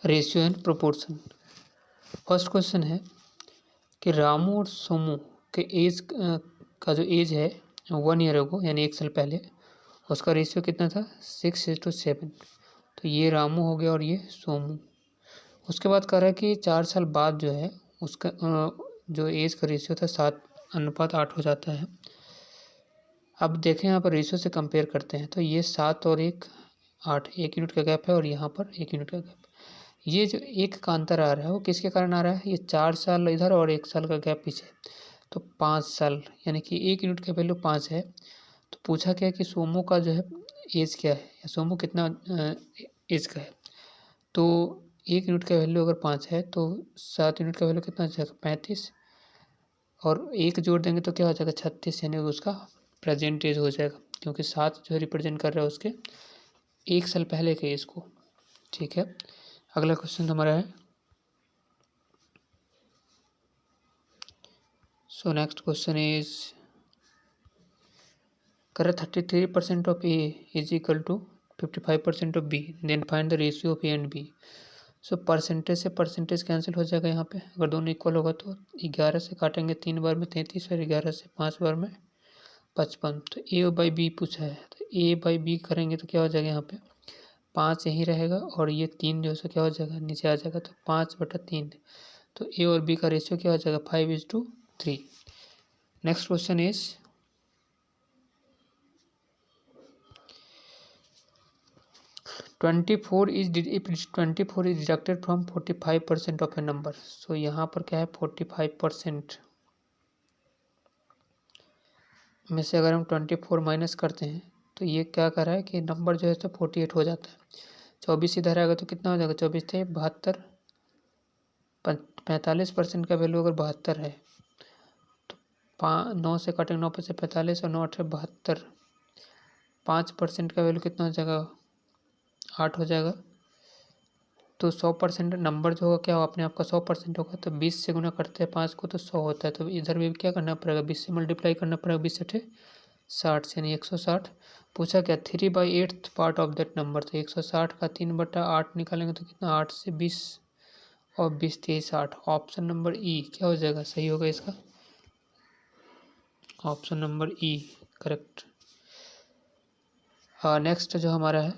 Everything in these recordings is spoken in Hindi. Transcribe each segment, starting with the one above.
Ratio and proportion. First question है कि रामू और सोमू के एज का जो एज है 1 ईयर अगो यानी 1 साल पहले, उसका रेशियो कितना था 6:7। तो ये रामू हो गया और ये सोमू। उसके बाद कह रहा है कि 4 साल बाद जो है उसका जो एज का रेशियो था 7:8 हो जाता है। अब देखें यहाँ पर रेशियो से कंपेयर करते हैं तो ये 7 और 1 8, 1 यूनिट का गैप है और यहाँ पर 1 यूनिट का गैप। ये जो 1 का अंतर आ रहा है वो किसके कारण आ रहा है, ये 4 साल इधर और 1 साल का गैप पीछे, तो 5 साल, यानी कि 1 यूनिट का वैल्यू 5 है। तो पूछा क्या है कि सोमू का जो है एज क्या है, या सोमू कितना एज का है। तो 1 यूनिट का वैल्यू अगर 5 है तो 7 यूनिट का वैल्यू कितना आ जाएगा 35, और 1 जोड़ देंगे तो क्या हो जाएगा 36, यानी उसका प्रेजेंट एज हो जाएगा, क्योंकि 7 जो है रिप्रेजेंट कर रहा है उसके 1 साल पहले के एज को। ठीक है, अगला क्वेश्चन हमारा है, सो नेक्स्ट क्वेश्चन इज कर 33% of A is equal to 55% of B, then find the ratio of A and B. So percentage से परसेंटेज कैंसिल हो जाएगा यहाँ पे, अगर दोनों इक्वल होगा तो 11 से काटेंगे 3 बार में 33 और 11 से 5 बार में 55। तो ए बाई बी पूछा है, तो ए बाई बी करेंगे तो क्या हो जाएगा यहाँ पे 5 यहीं रहेगा और ये 3 जो है क्या हो जाएगा नीचे आ जाएगा, तो 5/3। तो ए और बी का रेशियो क्या हो जाएगा 5:3। Next question is 24 is deducted from 45% of a number. So यहाँ पर क्या है 45% में से अगर हम 24 माइनस करते हैं तो ये क्या कर रहा है कि नंबर जो है तो 48 हो जाता है। 24 इधर आएगा तो कितना हो जाएगा 24 थे 72, 45% का वैल्यू अगर 72 है तो 9 से काटेंगे 9 पे से 45 और 9 8 72, 5% का वैल्यू कितना हो जाएगा 8 हो जाएगा। तो 100% नंबर जो होगा क्या अपने आप का 100% होगा, तो 20 से गुना करते हैं 5 को तो 100 होता है। तो इधर भी क्या करना पड़ेगा 20 से मल्टीप्लाई करना पड़ेगा, 20 से 60 से, यानी 160। पूछा क्या 3/8 पार्ट ऑफ दैट नंबर, तो 160 का 3/8 निकालेंगे तो कितना 8 से 20 और 20 23 8। ऑप्शन नंबर ई क्या हो जाएगा सही होगा इसका, ऑप्शन नंबर ई करेक्ट। हाँ नेक्स्ट जो हमारा है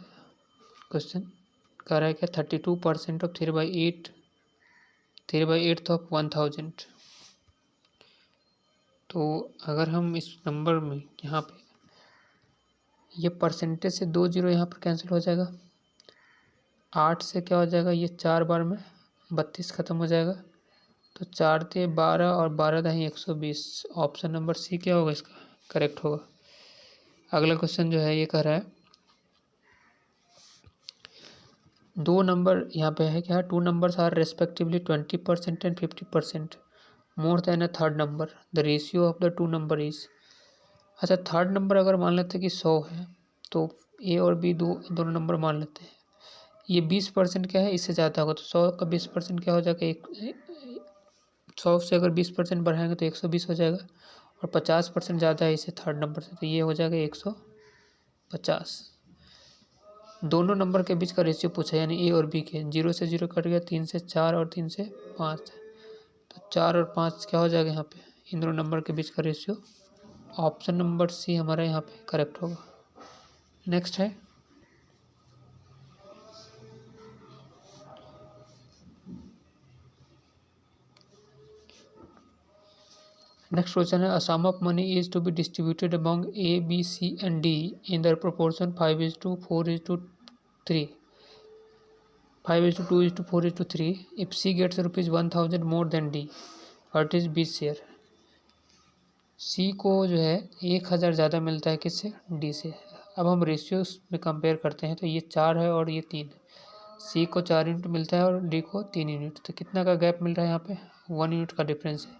क्वेश्चन कह रहा है क्या 32% ऑफ 3/8 ऑफ 1000। तो अगर हम इस नंबर में यहाँ पे ये परसेंटेज से 2 जीरो यहाँ पर कैंसिल हो जाएगा, 8 से क्या हो जाएगा ये 4 बार में 32 खत्म हो जाएगा, तो 4 थे 12 और 12 दही 120। ऑप्शन नंबर सी क्या होगा इसका करेक्ट होगा। अगला क्वेश्चन जो है ये कह रहा है 2 नंबर यहाँ पे है क्या 2 numbers are respectively 20% and 50% more than a third number, the ratio of the 2 number is. अच्छा थर्ड नंबर अगर मान लेते हैं कि 100 है तो ए और बी दोनों नंबर मान लेते हैं, ये 20% क्या है इससे ज़्यादा होगा, तो 100 का 20% क्या हो जाएगा 100 से अगर 20% बढ़ाएंगे तो 120 हो जाएगा, और 50% ज़्यादा है इससे थर्ड नंबर से, तो ये हो जाएगा 150। दोनों नंबर के बीच का रेशियो पूछा यानी ए और बी के, 0 से 0 कट गया, 3 से 4 और 3 से 5, तो 4 और 5 क्या हो जाएगा यहाँ पे इन दोनों नंबर के बीच का रेशियो। ऑप्शन नंबर सी हमारा यहाँ पे करेक्ट होगा। नेक्स्ट है नेक्स्ट क्वेश्चन है, a sum of money is to be distributed among A B C and D in the proportion 5:4:3, 5:2:4:3 if C gets ₹1000 more than D, what is B's share। C को जो है 1000 ज़्यादा मिलता है किससे D से। अब हम रेशियोज में कंपेयर करते हैं तो ये 4 है और ये 3, C को 4 यूनिट मिलता है और D को 3 यूनिट, तो कितना का गैप मिल रहा है यहाँ पे 1 यूनिट का डिफरेंस है।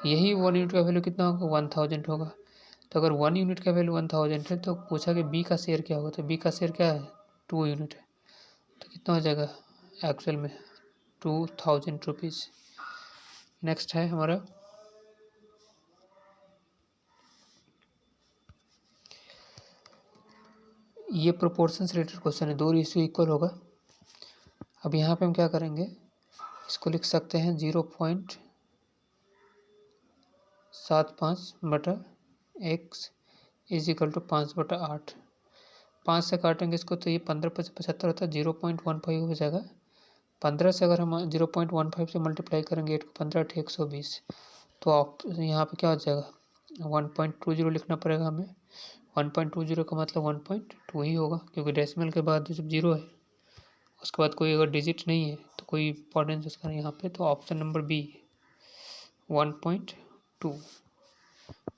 यही 1 यूनिट का वैल्यू कितना होगा 1000 होगा। तो अगर 1 यूनिट का वैल्यू 1000 है तो पूछा कि B का शेयर क्या होगा, तो B का शेयर क्या है 2 यूनिट है, तो कितना हो जाएगा एक्चुअल में 2000 रुपीज़। नेक्स्ट है हमारा ये प्रोपोर्शन से रिलेटेड क्वेश्चन है, 2 रेशियो इक्वल होगा। अब यहाँ पे हम क्या करेंगे, इसको लिख सकते हैं 0.75/x = 5/8। 5 से काटेंगे इसको तो ये 15×75 होता है, 0.15 हो जाएगा। 15 से अगर हम 0.15 से मल्टीप्लाई करेंगे 8 को, 15 × 120, तो आप यहाँ पे क्या हो जाएगा, 1.20 लिखना पड़ेगा हमें। 1.20 का मतलब 1.2 ही होगा, क्योंकि डेसिमल के बाद जब 0 है उसके बाद कोई अगर डिजिट नहीं है तो कोई इंपॉर्टेंस उसका यहाँ पे, तो ऑप्शन नंबर बी 1.2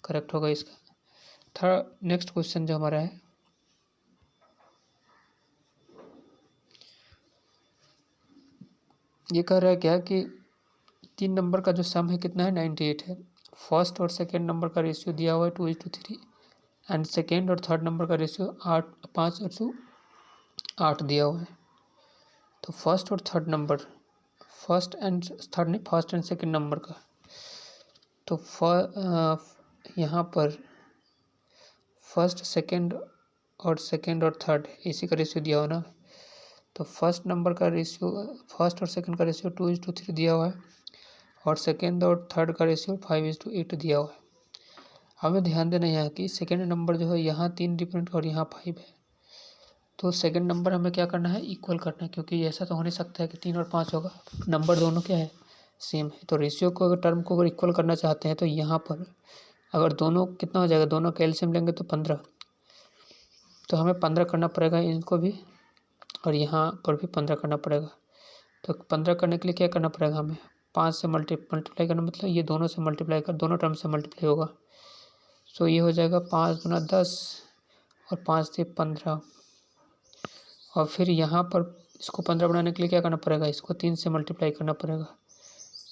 करेक्ट होगा इसका। थर्ड नेक्स्ट क्वेश्चन जो हमारा है, ये कह रहा है क्या कि 3 नंबर का जो सम है कितना है, 98 है। फर्स्ट और सेकेंड नंबर का रेशियो दिया हुआ है 2:3 एंड सेकेंड और थर्ड नंबर का रेशियो 5:8 दिया हुआ है। तो फर्स्ट और third number, first and second number का, तो यहाँ पर फर्स्ट सेकेंड और थर्ड इसी का रेशियो दिया हुआ ना। तो फर्स्ट और सेकेंड का रेशियो 2:3 दिया हुआ है और सेकेंड और थर्ड का रेशियो 5:8 दिया हुआ है। हमें ध्यान देना यहाँ कि सेकेंड नंबर जो है यहाँ 3 डिफरेंट और यहाँ 5 है, तो सेकेंड नंबर हमें क्या करना है, इक्वल करना है, क्योंकि ऐसा तो हो नहीं सकता है कि 3 और 5 होगा, नंबर दोनों क्या है, सेम है। तो रेशियो को अगर टर्म को अगर इक्वल करना चाहते हैं तो यहाँ पर अगर दोनों कितना हो जाएगा, दोनों का एलसीएम लेंगे तो 15, तो हमें 15 करना पड़ेगा इनको भी और यहाँ पर भी 15 करना पड़ेगा। तो 15 करने के लिए क्या करना पड़ेगा हमें, 5 से मल्टीप्लाई करना, मतलब ये दोनों से मल्टीप्लाई कर, दोनों टर्म से मल्टीप्लाई होगा। सो ये हो जाएगा 5 × 10 और 5 से 15, और फिर यहाँ पर इसको 15 बनाने के लिए क्या करना पड़ेगा, इसको 3 से मल्टीप्लाई करना पड़ेगा।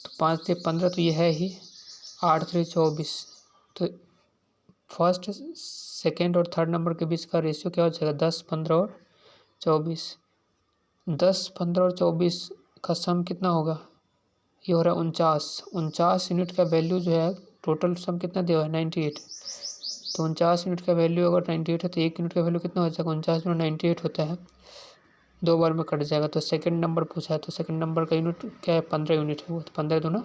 तो 5 से 15 तो ये है ही, 8 × 3 = 24। तो फर्स्ट सेकेंड और थर्ड नंबर के बीच का रेशियो क्या हो जाएगा, 10, 15 और 24। 10, 15 और 24 का सम कितना होगा, ये हो रहा है 49 यूनिट का वैल्यू जो है, टोटल सम कितना दिया हुआ है 98। तो 49 यूनिट का वैल्यू अगर 98 है तो 1 यूनिट का वैल्यू कितना हो जाएगा, 49 × 98 होता है, 2 बार में कट जाएगा। तो सेकंड नंबर पूछा है तो सेकंड नंबर का यूनिट क्या है, 15 यूनिट है वो, तो 15 × 2 =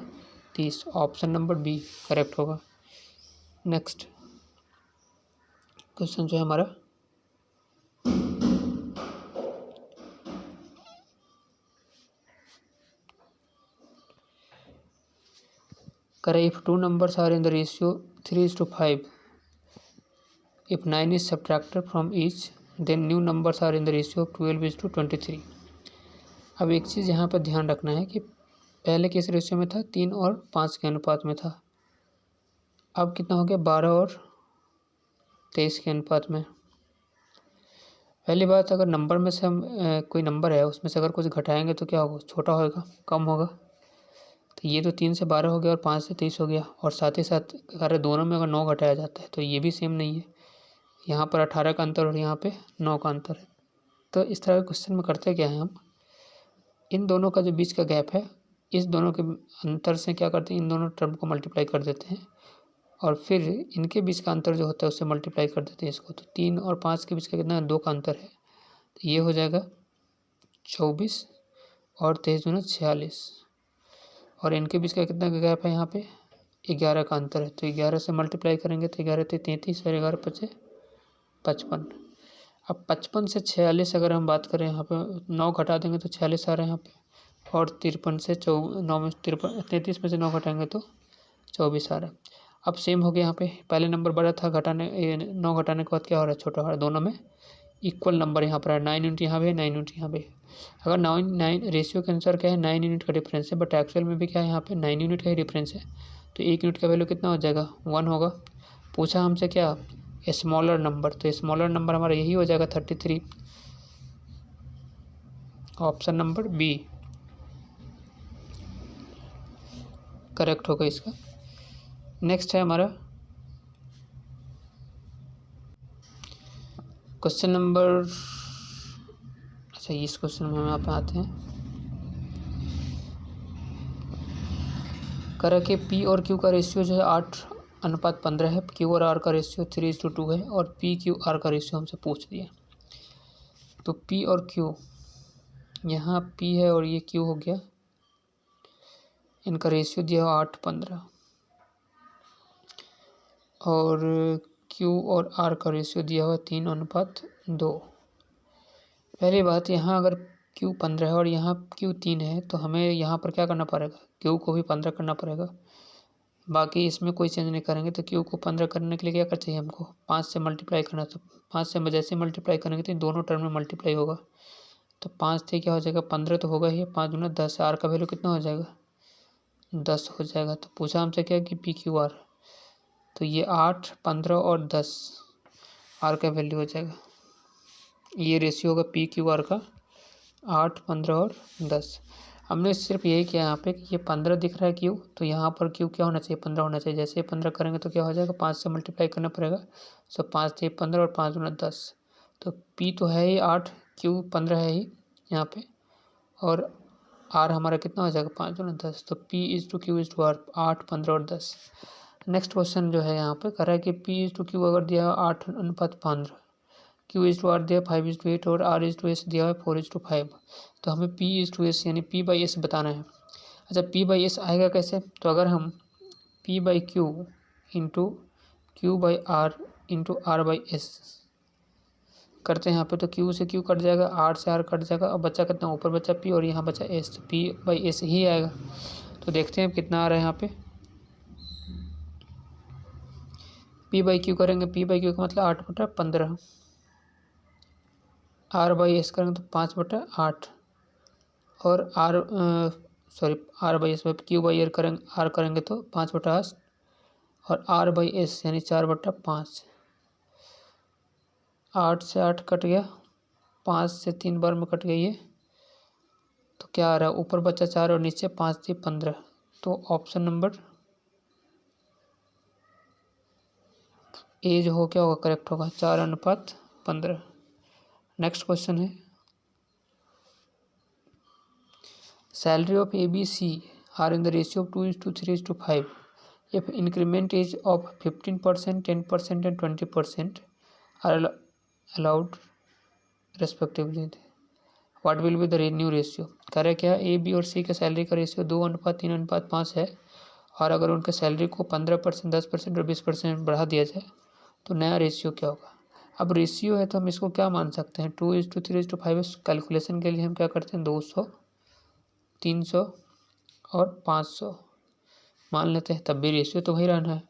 30, ऑप्शन नंबर बी करेक्ट होगा। नेक्स्ट क्वेश्चन जो है हमारा, करें if 2 numbers are in the ratio 3:5, if 9 is subtracted from each, then new numbers are in the ratio of 12:23। अब एक चीज़ यहाँ पर ध्यान रखना है कि पहले किस रेशियो में था, 3 और 5 के अनुपात में था, अब कितना हो गया, 12 और 23 के अनुपात में। पहली बात, अगर नंबर में से हम कोई नंबर है उसमें से अगर कुछ घटाएंगे तो क्या होगा, छोटा होगा, कम होगा। तो ये तो 3 से 12 हो गया और 5 से 23 हो गया, और साथ ही साथ अगर दोनों में अगर 9 घटाया जाता है तो ये भी सेम नहीं है, यहाँ पर 18 का अंतर और यहाँ पे 9 का अंतर है। तो इस तरह के क्वेश्चन में करते क्या है, हम इन दोनों का जो बीच का गैप है, इस दोनों के अंतर से क्या करते हैं, इन दोनों टर्म को मल्टीप्लाई कर देते हैं और फिर इनके बीच का अंतर जो होता है उससे मल्टीप्लाई कर देते हैं इसको। तो 3 और 5 के बीच का कितना है, 2 का अंतर है, तो ये हो जाएगा 24 और 23 दूना 46, और इनके बीच का कितना गैप है, यहाँ पे 11 का अंतर है। तो 11 से मल्टीप्लाई करेंगे तो 11 × 3 = 33 और 11 × 5 = 55। अब 55 से 46 अगर हम बात करें, यहाँ पे 9 घटा देंगे तो 46 आ रहा है यहाँ पे, और 53 से 33 में से 9 घटाएंगे तो 24 आ रहा है। अब सेम हो गया, यहाँ पे पहले नंबर बड़ा था, 9 घटाने के बाद क्या हो रहा है, छोटा हो रहा है, दोनों में इक्वल नंबर यहाँ पर है, 9 यूनिट यहाँ पे है, 9 यूनिट यहाँ पे। अगर 9 रेशियो के अनुसार क्या है, 9 यूनिट का डिफरेंस है, बट एक्चुअल में भी क्या है, यहाँ पे 9 यूनिट का ही डिफरेंस है। तो 1 यूनिट का वैल्यू कितना हो जाएगा, 1 होगा। पूछा हमसे क्या, स्मॉलर नंबर, तो स्मॉलर नंबर हमारा यही हो जाएगा 33, ऑप्शन नंबर बी करेक्ट होगा इसका। नेक्स्ट है हमारा क्वेश्चन नंबर, अच्छा इस क्वेश्चन में हम यहाँ पे आते हैं, करा कि पी और क्यू का रेशियो जो है 8:15 है, क्यू और आर का रेशियो 3:2 है, और पी क्यू आर का रेशियो हमसे पूछ दिया। तो पी और क्यू यहाँ P है और ये Q हो गया, इनका रेशियो दिया हो 8:15 और Q और R का रेशियो दिया हुआ 3:2। पहली बात, यहाँ अगर Q 15 है और यहाँ Q 3 है तो हमें यहाँ पर क्या करना पड़ेगा, Q को भी 15 करना पड़ेगा। बाकी इसमें कोई चेंज नहीं करेंगे तो Q को 15 करने के लिए क्या करना चाहिए हमको, 5 से मल्टीप्लाई करना। तो 5 से जैसे मल्टीप्लाई करेंगे तो दोनों टर्म में मल्टीप्लाई होगा। तो 5 थे क्या हो जाएगा 15 तो होगा ही, 5 दूना 10, R का वैल्यू कितना हो जाएगा 10 हो जाएगा। तो पूछा हमसे क्या कि PQR, तो ये 8, 15 और 10 R का वैल्यू हो जाएगा। ये रेशियो होगा PQR का 8, 15 और 10। हमने सिर्फ यही किया यहाँ पे कि ये 15 दिख रहा है Q, तो यहाँ पर Q क्या होना चाहिए 15 होना चाहिए। जैसे 15 करेंगे तो क्या हो जाएगा 5 से मल्टीप्लाई करना पड़ेगा। सो 5 थे 15 और 5 दूना 10, तो P तो है ही 8, Q 15 है ही यहाँ पे, और R हमारा कितना हो जाएगा 5 दूना 10। तो P is to Q is to R 8, 15 और 10। नेक्स्ट क्वेश्चन जो है यहाँ पे कह रहा है कि P इज टू Q अगर दिया 8:15, Q इज टू R दिया 5:8 और R इज टू S दिया है 4:5। तो हमें P इज टू S यानी P बाई S बताना है। अच्छा, P बाई S आएगा कैसे, तो अगर हम P by Q into Q by R into R by S करते हैं यहाँ पे, तो Q से Q कट जाएगा, R से R कट जाएगा, और बच्चा कितना ऊपर बचा P और यहाँ बचा S, तो P बाई S ही आएगा। तो देखते हैं कितना आ रहा है यहाँ पे। P बाई Q करेंगे, P बाई Q का मतलब 8/15, R बाई S करेंगे तो 5/8 और R by S Q by R करेंगे तो 5/8 और R बाई S यानी 4/5। 8 से 8 कट गया, 5 से 3 बार में कट गया ये, तो क्या आ रहा है ऊपर बचा 4 और नीचे 5 थी 15। तो ऑप्शन नंबर ए जो हो क्या होगा करेक्ट होगा 4:15। नेक्स्ट क्वेश्चन है, salary of ABC are in the ratio of 2:3:5 if increment is of 15%, 10% and 20% are allowed respectively, what will be the new ratio। कह रहे क्या A, B और C के सैलरी का रेशियो 2:3:5 है, और अगर उनके सैलरी को 15%, 10% और 20% बढ़ा दिया जाए तो नया रेशियो क्या होगा। अब रेशियो है तो हम इसको क्या मान सकते हैं 2:3:5। कैलकुलेशन के लिए हम क्या करते हैं 200, 300 और 500 मान लेते हैं, तब भी रेशियो तो वही रहना है।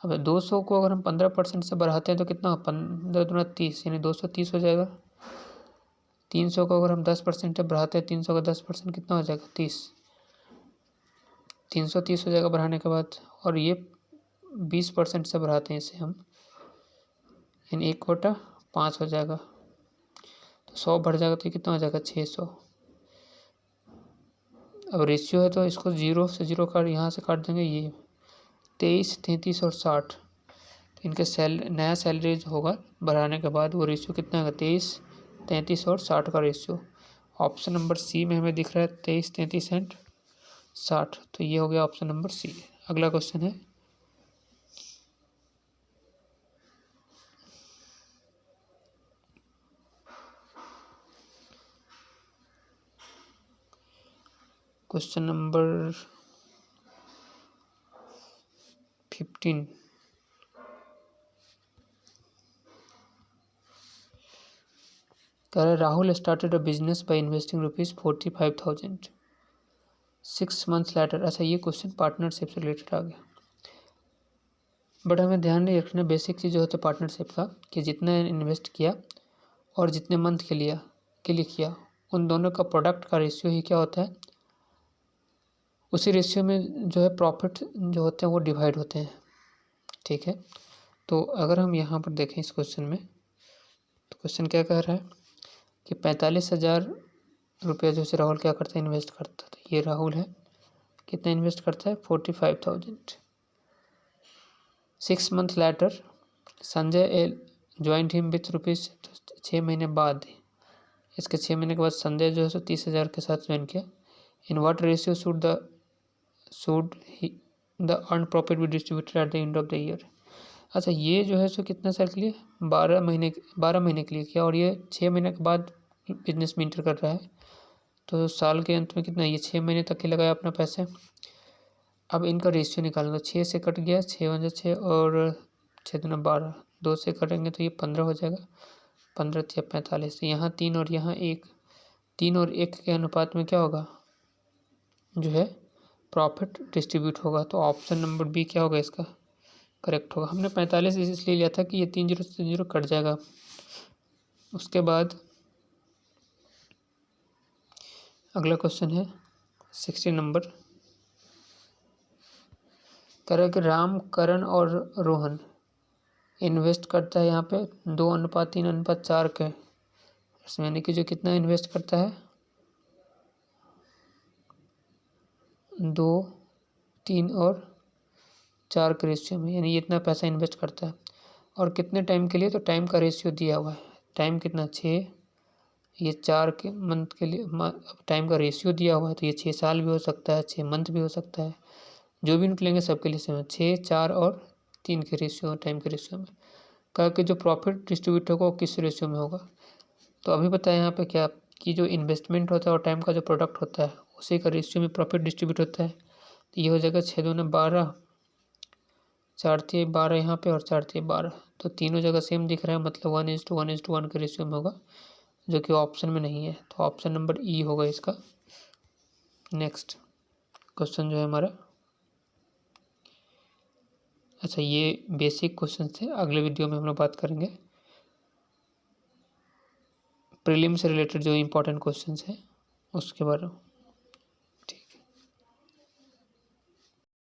अब 200 को अगर हम 15% से बढ़ाते हैं तो कितना 15 दूना 30 यानी 230 हो जाएगा। 300 को अगर हम 10% से बढ़ाते हैं, 300 का 10% कितना हो जाएगा 30, 330 हो जाएगा बढ़ाने के बाद। और ये 20% से बढ़ाते हैं इसे हम, यानी 1/5 हो जाएगा, तो 100 बढ़ जाएगा तो ये कितना हो जाएगा 600। अब रेशियो है तो इसको 0 से 0 काट यहाँ से काट देंगे, ये 23, 33 और 60, तो इनके नया सैलरी जो होगा बढ़ाने के बाद वो रेशियो कितना होगा 23, 33 और 60 का रेशियो। ऑप्शन नंबर सी में हमें दिख रहा है 23, 33 एंड 60, तो ये हो गया ऑप्शन नंबर सी। अगला क्वेश्चन है, क्वेश्चन नंबर 15। कह रहे Rahul started a business by investing ₹45,000 6 months later. अच्छा, ये क्वेश्चन पार्टनरशिप से रिलेटेड आ गया, बट हमें ध्यान नहीं रखना बेसिक चीज़ जो होता है पार्टनरशिप का कि जितना इन्वेस्ट किया और जितने मंथ के लिए किया उन दोनों का प्रोडक्ट का रेशियो ही क्या होता है, उसी रेशियो में जो है प्रॉफिट जो होते हैं वो डिवाइड होते हैं। ठीक है, तो अगर हम यहाँ पर देखें इस क्वेश्चन में, तो क्वेश्चन क्या कह रहा है कि 45,000 रुपया जो से राहुल क्या करता है इन्वेस्ट करता है। तो ये राहुल है, कितना इन्वेस्ट करता है 45,000। 6 months later Sanjay joint him with rupees, तो 6 महीने बाद इसके 6 महीने के बाद संजय जो है सो 30,000 के साथ ज्वाइन किया। In what ratio should the earn profit be distributed at the end of the year. अच्छा, ये जो है सो कितना साल के लिए 12 महीने के लिए किया, और ये 6 महीने के बाद बिजनेस में इंटर कर रहा है, तो साल के अंत में कितना, ये 6 महीने तक ही लगाया अपना पैसे। अब इनका रेशियो निकालना, 6 से कट गया, 6 × 6 और 6 × 12, 2 से कटेंगे तो ये 15 हो जाएगा, 15 × 45। यहाँ 3 और यहाँ 1, 3 और 1 के अनुपात में क्या होगा, जो है प्रॉफिट डिस्ट्रीब्यूट होगा। तो ऑप्शन नंबर बी क्या होगा इसका, करेक्ट होगा। हमने 45 इसलिए लिया था कि ये 3 0 से 0 कट जाएगा। उसके बाद अगला क्वेश्चन है 60 नंबर, कह रहा है कि राम, करण और रोहन इन्वेस्ट करता है यहाँ पे 2:3:4 के, इसमें यानी कि जो कितना इन्वेस्ट करता है 2, 3 और 4 के रेशियो में, यानी ये इतना पैसा इन्वेस्ट करता है। और कितने टाइम के लिए, तो टाइम का रेशियो दिया हुआ है, टाइम कितना 6, ये 4 के मंथ के लिए टाइम का रेशियो दिया हुआ है, तो ये 6 साल भी हो सकता है, 6 मंथ भी हो सकता है, जो भी निकलेंगे सबके लिए सेम है। 6, 4 और 3 के रेशियो, टाइम के रेशियो में। कहा कि जो प्रॉफिट डिस्ट्रीब्यूट होगा वो किस रेशियो में होगा। तो अभी बताया यहाँ पे क्या कि जो इन्वेस्टमेंट होता है और टाइम का जो प्रोडक्ट होता है उसी का रेशियो में प्रॉफिट डिस्ट्रीब्यूट होता है। तो ये हो जाएगा 6 दूनी 12, 4 तिया 12 यहाँ पे और 4 तिया 12, तो तीनों जगह सेम दिख रहा है, मतलब 1:1:1 के रेशियो में होगा, जो कि ऑप्शन में नहीं है। तो ऑप्शन नंबर ई होगा इसका। नेक्स्ट क्वेश्चन जो है हमारा, अच्छा ये बेसिक क्वेश्चन थे, अगले वीडियो में हम लोग बात करेंगे प्रीलिम से रिलेटेड जो इम्पोर्टेंट क्वेश्चन हैं उसके बारे में।